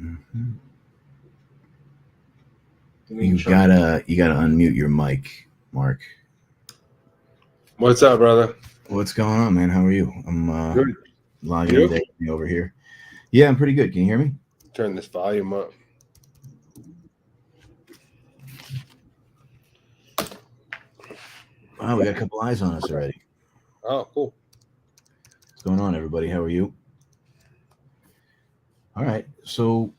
Mm-hmm. You gotta unmute your mic, Mark. What's up, brother? What's going on, man? How are you? I'm Good. logging You? into everything over here. Yeah, I'm pretty good. Can you hear me? Turn this volume up. Wow, we got a couple eyes on us already. Oh, cool. What's going on, everybody? How are you? All right, so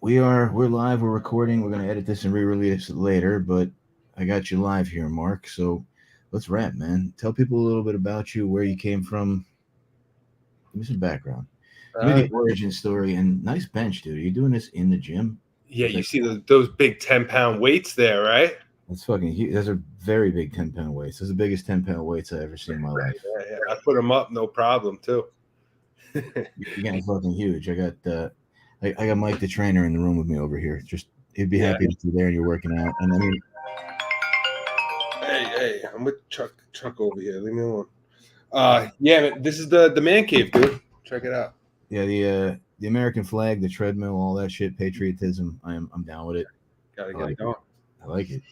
we're live. We're recording. We're gonna edit this and re-release it later, but I got you live here, Mark. So let's wrap, man. Tell people a little bit about you, where you came from. Give me some background. Give me Uh, the origin story. And nice bench, dude. Are you doing this in the gym? yeah, Is you that see those big 10-pound weights there, right? That's fucking huge. Those are very big 10-pound weights. Those are the biggest 10-pound weights I've ever seen in my life. Yeah. I put them up, no problem, too. You're getting fucking huge. I got Mike the trainer in the room with me over here. Just he'd be Yeah. happy that you're there and you're working out. And I mean, Hey, I'm with Chuck over here. Leave me alone. Yeah, man, this is the man cave, dude. Check it out. yeah, the American flag, the treadmill, all that shit, patriotism. I'm down with it. Gotta I get like it it. going. I like it.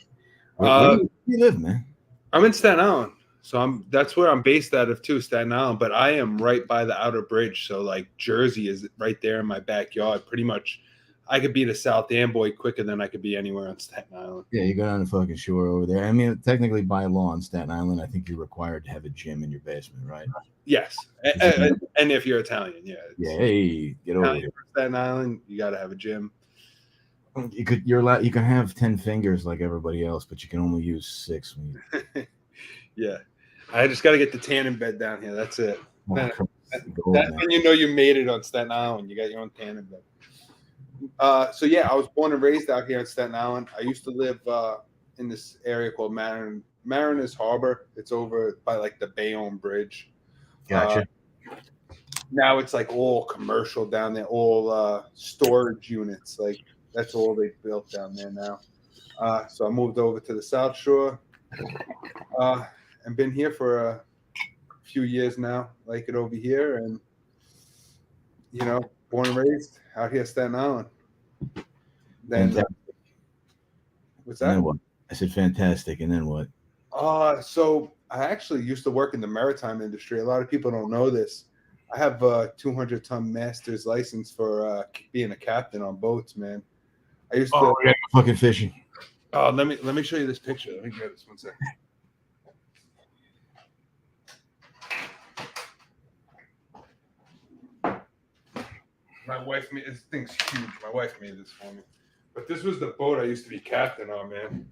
Where Uh, do you live, man? I'm in Staten Island, so that's where I'm based out of too, Staten Island. But I am right by the outer bridge, so like Jersey is right there in my backyard. Pretty much, I could be the South Amboy quicker than I could be anywhere on Staten Island. Yeah, you go down the fucking shore over there. I mean, technically by law in Staten Island, I think you're required to have a gym in your basement, right? Yes, and if you're Italian, yeah, Yeah, it's hey, get over Italian here. for Staten Island, you got to have a gym. You're allowed. You can have 10 fingers like everybody else, but you can only use six. Yeah, I just got to get the tanning bed down here. That's it. Oh, Then, Christ, gold, that's man. when you know you made it on Staten Island. You got your own tanning bed. So yeah, I was born and raised out here in Staten Island. I used to live in this area called Mariners Harbor. It's over by like the Bayonne Bridge. Uh, Gotcha. now it's like all commercial down there, all storage units. Like that's all they built down there now. So I moved over to the South Shore uh, and been here for a few years now. Like it over here, and born and raised out here, Staten Island. Then Fantastic. what's And then that? what? I said fantastic. And then what? So I actually used to work in the maritime industry. A lot of people don't know this. I have a 200-ton master's license for being a captain on boats, man. I used to. Oh, yeah, fucking fishing. Oh, let me show you this picture. Let me grab this 1 second. My wife made this thing's huge. My wife made this for me. But this was the boat I used to be captain on, man.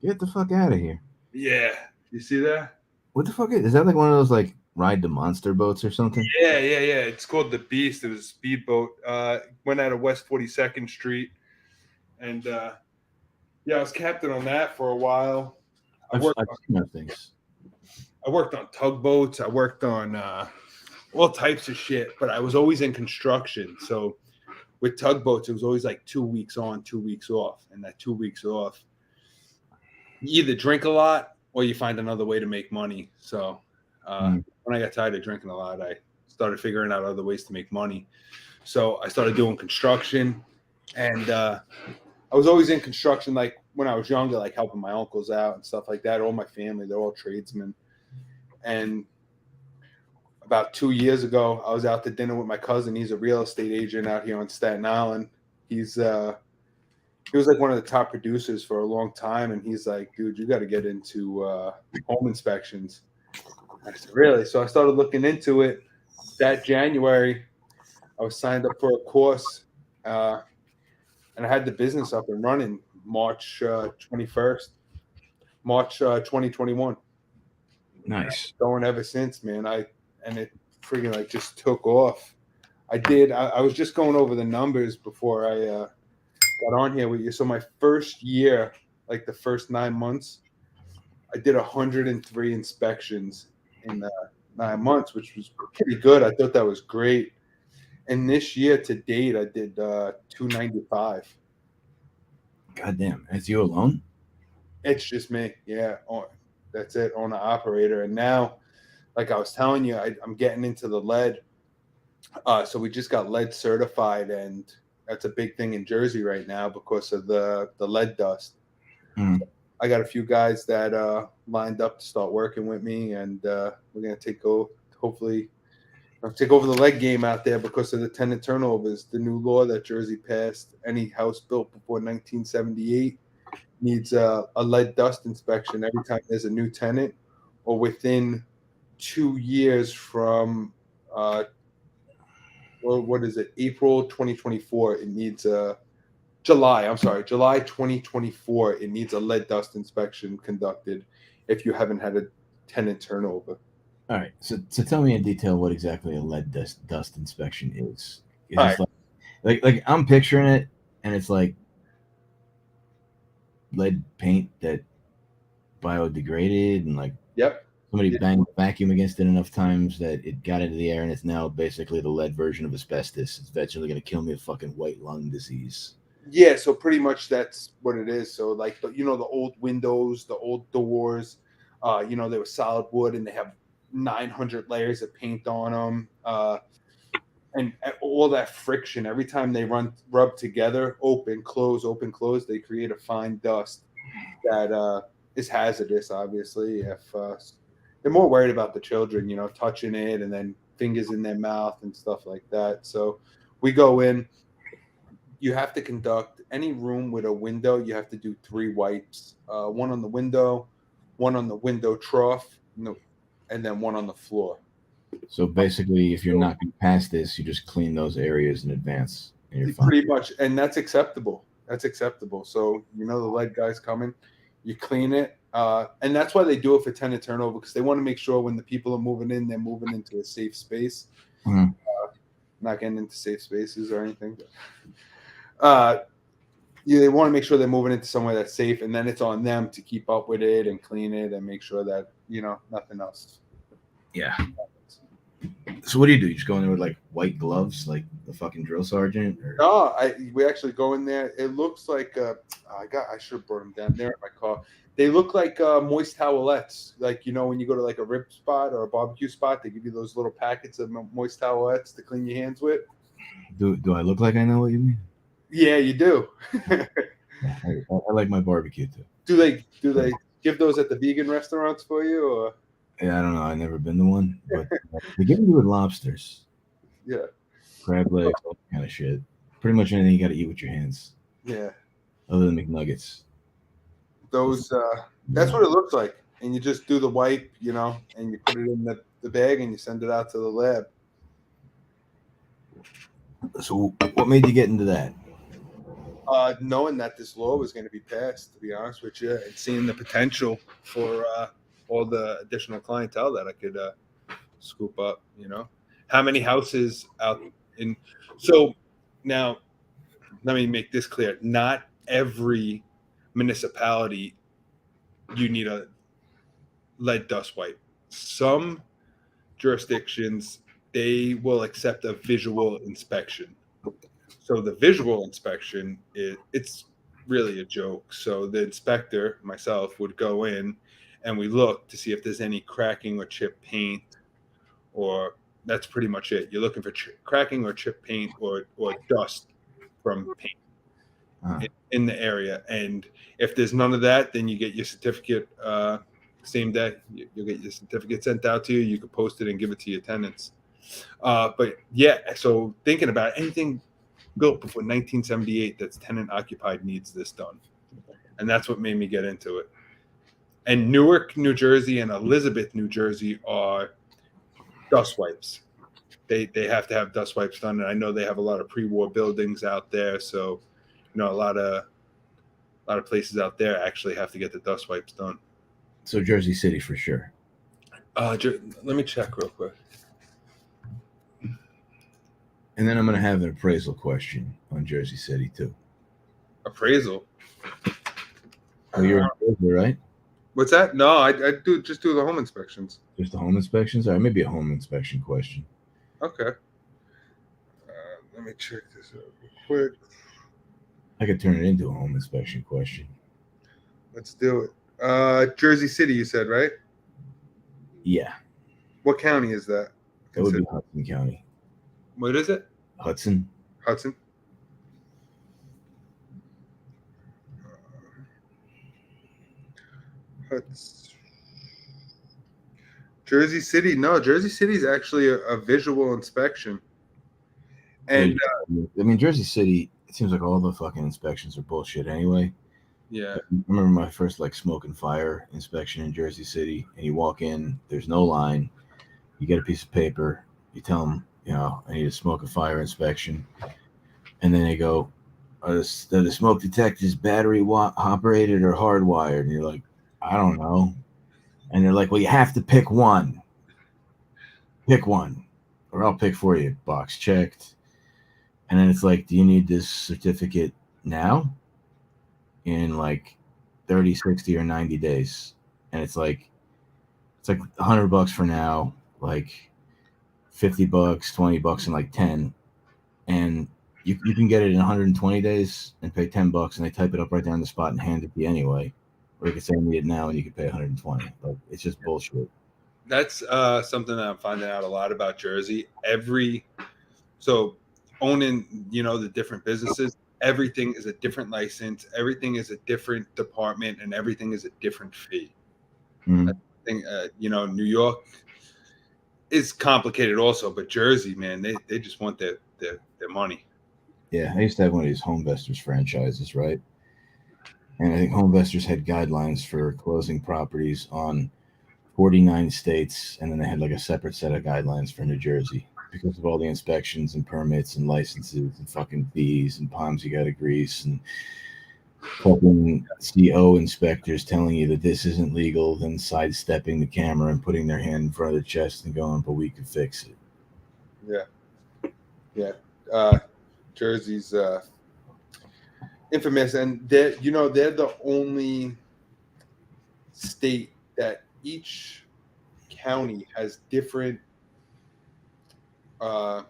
Get the fuck out of here. Yeah, you see that? What the fuck is that? Like one of those like ride the monster boats or something? Yeah. It's called the Beast. It was a speedboat. Went out of West 42nd Street, and yeah, I was captain on that for a while. I've seen those things. I worked on tugboats. I worked on all types of shit, but I was always in construction. So with tugboats, it was always like 2 weeks on, 2 weeks off, and that 2 weeks off, you either drink a lot or you find another way to make money. So when I got tired of drinking a lot, I started figuring out other ways to make money. So I started doing construction, and I was always in construction, like when I was younger, like helping my uncles out and stuff like that. All my family, they're all tradesmen. And about 2 years ago, I was out to dinner with my cousin. He's a real estate agent out here on Staten Island. He was like one of the top producers for a long time, and he's like, dude, you got to get into home inspections. I said, really? So I started looking into it. That January, I was signed up for a course, and I had the business up and running March 21st, March 2021. Nice. Going ever since, man. And it freaking like just took off. I was just going over the numbers before I got on here with you. So my first year, like the first 9 months, I did 103 inspections in 9 months, which was pretty good. I thought that was great. And this year to date, I did 295. Goddamn. It's you alone? It's just me. Yeah. That's it, owner operator. And now, like I was telling you, I'm getting into the lead. So we just got lead certified, and that's a big thing in Jersey right now because of the lead dust. Mm. I got a few guys that lined up to start working with me, and we're gonna hopefully take over the lead game out there because of the tenant turnovers. The new law that Jersey passed: any house built before 1978 needs a lead dust inspection every time there's a new tenant, or within 2 years from well, what is it? April 2024. It needs a July. I'm sorry, July 2024. It needs a lead dust inspection conducted if you haven't had a tenant turnover. All right. So tell me in detail what exactly a lead dust inspection is. Is All right. this like I'm picturing it, and it's like lead paint that biodegraded, and like Yep. somebody Yeah. banged the vacuum against it enough times that it got into the air, and it's now basically the lead version of asbestos. It's eventually going to kill me of fucking white lung disease. Yeah. So pretty much that's what it is. So like the old windows, the old doors, they were solid wood and they have 900 layers of paint on them. And all that friction every time they rub together, open close, they create a fine dust that is hazardous. Obviously, if they're more worried about the children, touching it and then fingers in their mouth and stuff like that. So we go in. You have to conduct any room with a window. You have to do 3 wipes: one on the window, one on the window trough, and then one on the floor. So basically, if you're So not going to pass this, you just clean those areas in advance, and you're fine. pretty much, and that's acceptable. That's acceptable. So the lead guy's coming, you clean it, and that's why they do it for tenant turnover, because they want to make sure when the people are moving in, they're moving into a safe space. Mhm. Not getting into safe spaces or anything. Uh, they want to make sure they're moving into somewhere that's safe, and then it's on them to keep up with it and clean it and make sure that nothing else Yeah. happens. So what do? You just go in there with like white gloves, like the fucking drill sergeant, or No, we actually go in there. It looks like I should have brought them down there in my car. They look like moist towelettes. Like when you go to like a rib spot or a barbecue spot, they give you those little packets of moist towelettes to clean your hands with. do I look like I know what you mean? Yeah, you do. Yeah, I like my barbecue too. Do they give those at the vegan restaurants for you, or Yeah, I don't know. I've never been to one, but they give me with lobsters, yeah, crab legs, all that kind of shit. Pretty much anything you got to eat with your hands, yeah, other than McNuggets. those that's what it looks like. And you just do the wipe, and you put it in the bag and you send it out to the lab. So, what made you get into that? Knowing that this law was going to be passed, to be honest with you, and seeing the potential for all the additional clientele that I could scoop up. How many houses out in? So now, let me make this clear: not every municipality you need a lead dust wipe. Some jurisdictions, they will accept a visual inspection. So the visual inspection it's really a joke. So the inspector, myself, would go in and we look to see if there's any cracking or chip paint, or that's pretty much it. You're looking for cracking or chip paint or dust from paint Uh, in the area. And if there's none of that, then you get your certificate same day. You'll get your certificate sent out to you. You can post it and give it to your tenants. But yeah, so thinking about anything built before 1978 that's tenant occupied needs this done. And that's what made me get into it. And Newark, New Jersey and Elizabeth, New Jersey are dust wipes. They have to have dust wipes done. And I know they have a lot of pre-war buildings out there. So, a lot of places out there actually have to get the dust wipes done. so Jersey City for sure. Let me check real quick. And then I'm going to have an appraisal question on Jersey City too. Appraisal. Oh, you're an appraiser, right? What's that? No, I do the home inspections. Just the home inspections? Or maybe a home inspection question. Okay. Let me check this out real quick. I could turn it into a home inspection question. Let's do it. Jersey City, you said, right? Yeah, What county is that? that would be Hudson County. What is it? Hudson. Hudson. Hudson. Jersey City. No, Jersey City is actually a visual inspection. And I mean, Jersey City. It seems like all the fucking inspections are bullshit anyway. yeah, I remember my first like smoke and fire inspection in Jersey City, and you walk in, there's no line. You get a piece of paper, you tell them, I need a smoke and fire inspection, and then they go, are the smoke detectors battery operated or hardwired? And you're like, I don't know. And they're like, well, you have to pick one. Pick one, or I'll pick for you. Box checked. And then it's like, do you need this certificate now? In like 30, 60, or 90 days. And it's like $100 for now, like $50, $20, and like 10. And you can get it in 120 days and pay $10, and they type it up right there on the spot and hand it to you anyway. Or you can say I need it now and you can pay 120. Like, it's just bullshit. that's something that I'm finding out a lot about Jersey. So owning, the different businesses, everything is a different license, everything is a different department, and everything is a different fee. Mm-hmm. I think, New York is complicated also, but Jersey, man, they just want their money. Yeah, I used to have one of these Homevestors franchises, right? And I think Homevestors had guidelines for closing properties on 49 states, and then they had like a separate set of guidelines for New Jersey because of all the inspections and permits and licenses and fucking fees and palms you got to grease and fucking CO inspectors telling you that this isn't legal, then sidestepping the camera and putting their hand in front of their chest and going, but we could fix it. Yeah, yeah. Jersey's infamous, and they're the only state that each county has different uh,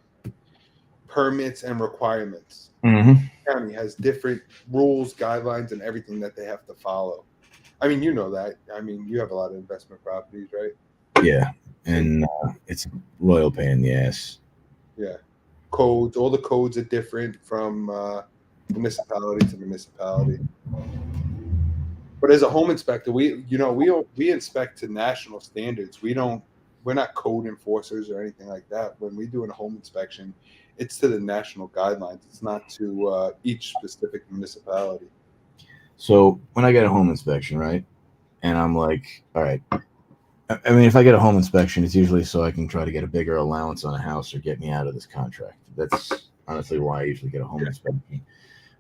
permits and requirements. Mm-hmm. County has different rules, guidelines, and everything that they have to follow. I mean, you know that. I mean, you have a lot of investment properties, right? Yeah, and it's a royal pain in the ass. Yeah. Codes, all the codes are different from municipality to municipality. But as a home inspector, we inspect to national standards. We're not code enforcers or anything like that. When we do a home inspection, it's to the national guidelines. It's not to each specific municipality. So when I get a home inspection, right, and I'm like, all right, I mean, if I get a home inspection, it's usually so I can try to get a bigger allowance on a house or get me out of this contract. That's honestly why I usually get a home inspection.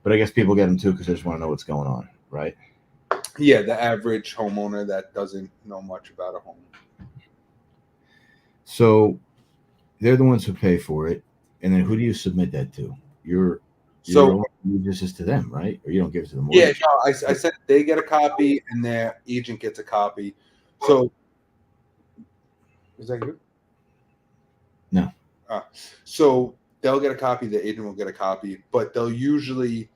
But I guess people get them too because they just want to know what's going on, right? Yeah, the average homeowner that doesn't know much about a home. So they're the ones who pay for it, and then who do you submit that to? Your So own this is to them, right? Or you don't give it to the yeah, mortgage. no, I said they get a copy and their agent gets a copy. So is that good? No. So they'll get a copy, the agent will get a copy, but they'll usually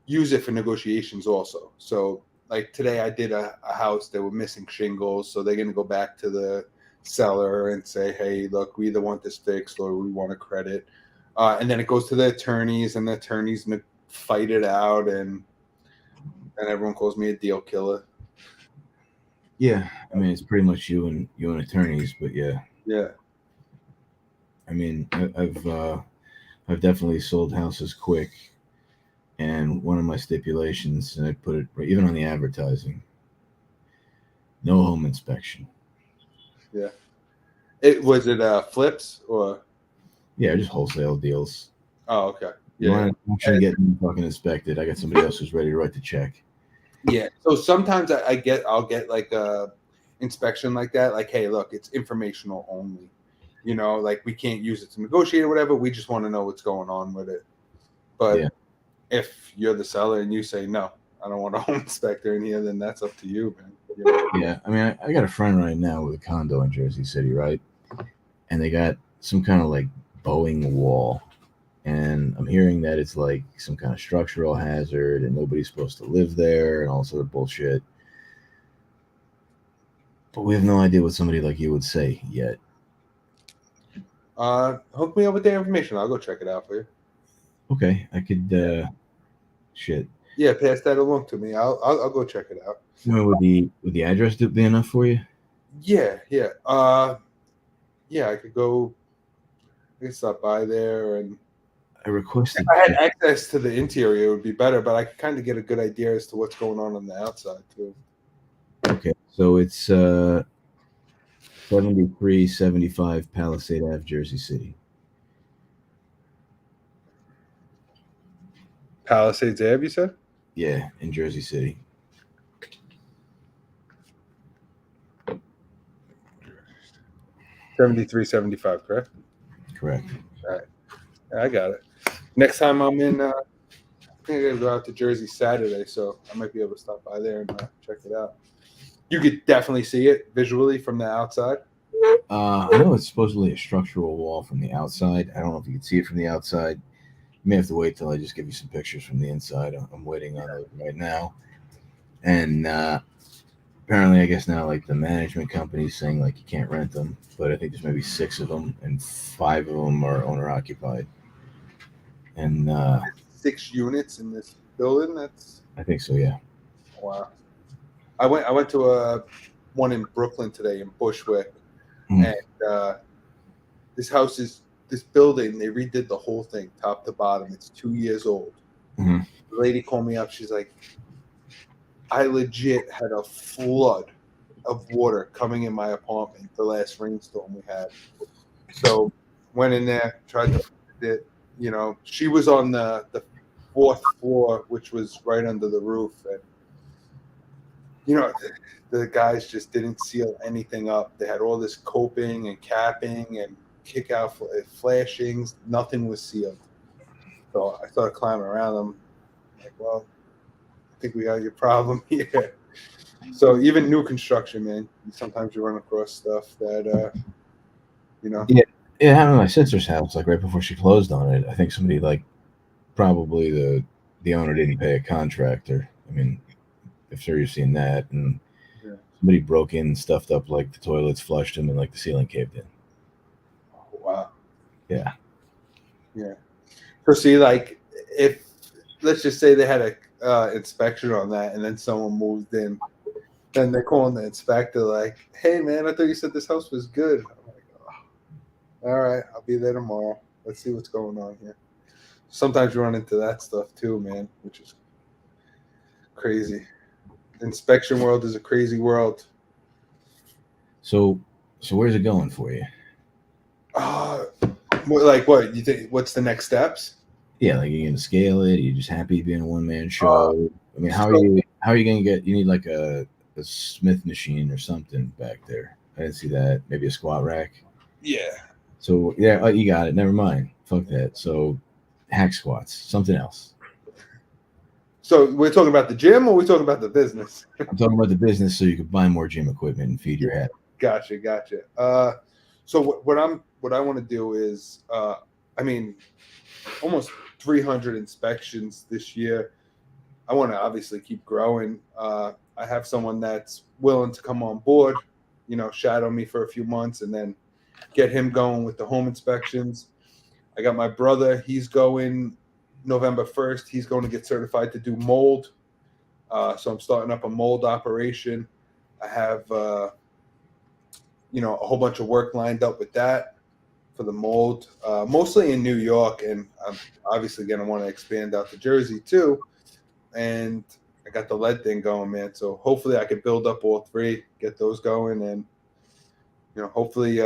use it for negotiations also. So like today I did a house that were missing shingles, so they're going to go back to the seller and say, hey, look, we either want this fixed or we want a credit. And then it goes to the attorneys, and the attorneys fight it out, and everyone calls me a deal killer. Yeah, I mean it's pretty much you and attorneys, but yeah, Yeah. I mean I've definitely sold houses quick, and one of my stipulations, and I put it even on the advertising, no home inspection. Yeah. It was it flips or Yeah, just wholesale deals. oh okay. You Yeah. want an auction getting fucking inspected? I got somebody else who's ready to write the check. Yeah. So sometimes I'll get like a inspection like that. Like, hey, look, it's informational only. Like we can't use it to negotiate or whatever. We just want to know what's going on with it. But Yeah. if you're the seller and you say no, I don't want a home inspector in here, then that's up to you, man. Yeah, I mean, I got a friend right now with a condo in Jersey City, right? And they got some kind of like Boeing wall, and I'm hearing that it's like some kind of structural hazard, and nobody's supposed to live there, and all sort of bullshit. But we have no idea what somebody like you would say yet. Hook me up with their information. I'll go check it out for you. Okay, I could. Shit. Yeah, pass that along to me. I'll go check it out. When would the address be enough for you? Yeah, yeah. Yeah, I could go. I could stop by there, and I if requested. I had access to the interior, it would be better. But I could kind of get a good idea as to what's going on the outside too. Okay, so it's 7375 Palisade Ave, Jersey City. Palisades Ave, you said? Yeah, in Jersey City. 7375, correct? Correct. All right, yeah, I got it. Next time I'm in, I think I gotta go out to Jersey Saturday, so I might be able to stop by there and check it out. You could definitely see it visually from the outside. I know it's supposedly a structural wall from the outside. I don't know if you can see it from the outside. You may have to wait till I just give you some pictures from the inside. I'm waiting on those right now. And apparently, I guess now like the management company's saying like you can't rent them, but I think there's maybe 6 of them, and 5 of them are owner occupied. And 6 units in this building. That's I think so. Yeah. wow. I went to a one in Brooklyn today in Bushwick, Mhm. and this building. They redid the whole thing top to bottom. It's 2 years old. Hmm. The lady called me up. She's like, I legit had a flood of water coming in my apartment the last rainstorm we had. So went in there, tried to fix it. You know, she was on the fourth floor, which was right under the roof, and you know, the guys just didn't seal anything up. They had all this coping and capping and kick out flashings. Nothing was sealed. So I started climbing around them. Like, well, I think we got your problem here. So even new construction, man, sometimes you run across stuff that, you know, Yeah. It happened at my sister's house, like right before she closed on it. I think somebody like probably the owner didn't pay a contractor. I mean, if sure you've seen that, and yeah. somebody broke in, and stuffed up like the toilets, flushed them, and like the ceiling caved in. Wow. Yeah. Yeah. So see, like, if let's just say they had a inspection on that, and then someone moved in, then they're calling the inspector like, "Hey, man, I thought you said this house was good." I'm like, oh, "All right, I'll be there tomorrow. Let's see what's going on here." Sometimes you run into that stuff too, man, which is crazy. The inspection world is a crazy world. So where's it going for you? Uh, like what you think? What's the next steps? Yeah, like you gonna scale it? Are you just happy being a one man Uh, show? I mean, so how are you gonna get? You need like a Smith machine or something back there. I didn't see that. Maybe a squat rack. yeah. So yeah, oh, you got it. Never mind. Fuck that. So hack squats, something else. So we're talking about the gym, or we're talking about the business? I'm talking about the business, so you could buy more gym equipment and feed your head. Gotcha, gotcha. So what I want to do is, I mean, almost 300 inspections this year. I want to obviously keep growing. I have someone that's willing to come on board, you know, shadow me for a few months, and then get him going with the home inspections. I got my brother. He's going November 1st. He's going to get certified to do mold. So I'm starting up a mold operation. I have you know, a whole bunch of work lined up with that for the mold, mostly in New York, and I'm obviously going to want to expand out to Jersey too. And I got the lead thing going, man. So hopefully I can build up all three, get those going, and you know, hopefully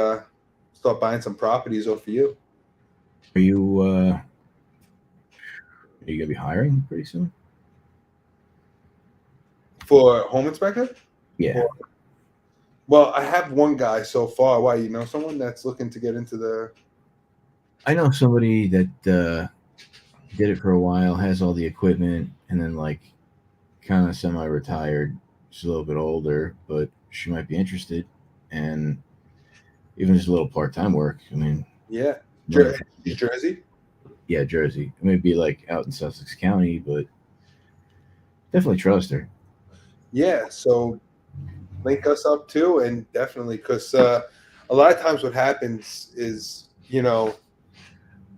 start buying some properties off of you. Are you uh, are you gonna be hiring pretty soon? For home inspector? Yeah, Or, well, I have one guy so far. Why, you know, someone that's looking to get into the. I know somebody that did it for a while, has all the equipment, and then like kind of semi-retired. She's a little bit older, but she might be interested, and even just a little part-time work. I mean, Yeah, money for, Jersey. yeah, Jersey. It may be like out in Sussex County, but definitely trust her. Yeah, so link us up too, and definitely because a lot of times what happens is you know,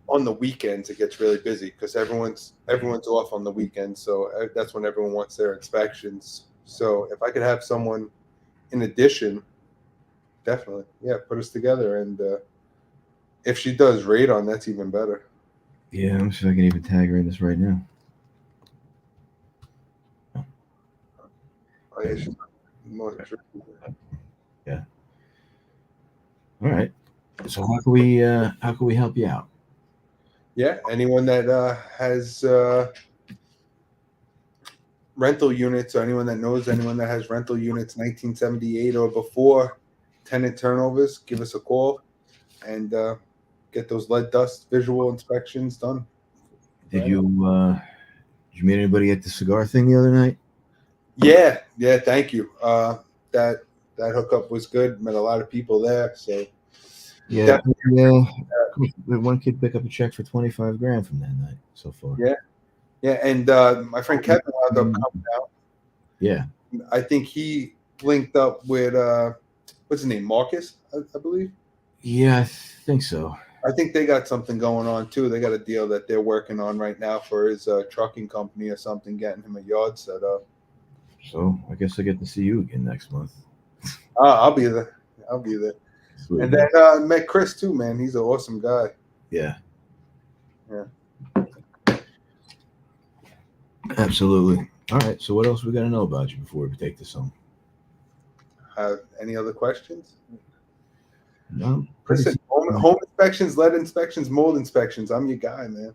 on the weekends it gets really busy because everyone's off on the weekends, so that's when everyone wants their inspections. So if I could have someone in addition, definitely, yeah, put us together. And if she does radon, that's even better. Yeah, I'm sure I can even tag her in this right now. Oh, yeah, she's more tricky. Yeah. All right. So how can we help you out? Yeah, anyone that has rental units, or anyone that knows anyone that has rental units 1978 or before, tenant turnovers, give us a call and get those lead dust visual inspections done for Did anyone. you did you meet anybody at the cigar thing the other night? Yeah, thank you. That that hookup was good. Met a lot of people there, so Yeah, definitely. yeah. We had one kid pick up a check for 25 grand from that night so far. Yeah, yeah. And my friend Kevin wound up coming out. Yeah, I think he linked up with what's his name, Marcus, I believe. yeah, I think so. I think they got something going on too. They got a deal that they're working on right now for his trucking company or something, getting him a yard set up. So I guess I get to see you again next month. I'll be there. I'll be there. Sweet And man. then met Chris too, man. He's an awesome guy. Yeah, Yeah. absolutely. All right. So what else we got to know about you before we take this home? Any other questions? No, pretty. Listen, home inspections, lead inspections, mold inspections. I'm your guy, man.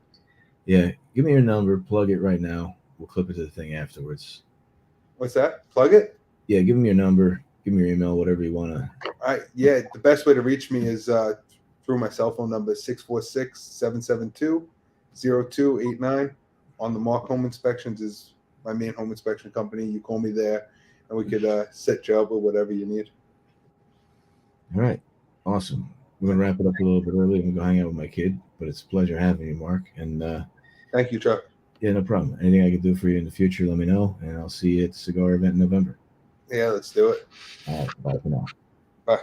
Yeah, give me your number. Plug it right now. We'll clip it to the thing afterwards. What's that? Plug it? Yeah, give me your number. Give me your email. Whatever you want to. Yeah, the best way to reach me is through my cell phone number, 646-772-0289. On the Mark Home Inspections is my main home inspection company. You call me there, and we could set you up with whatever you need. All right. Awesome. We're gonna wrap it up a little bit early. I'm gonna go hang out with my kid, but it's a pleasure having you, Mark. And Thank you, Chuck. yeah, no problem. Anything I can do for you in the future, let me know, and I'll see you at the cigar event in November. Yeah, let's do it. All right. Bye for now. Bye.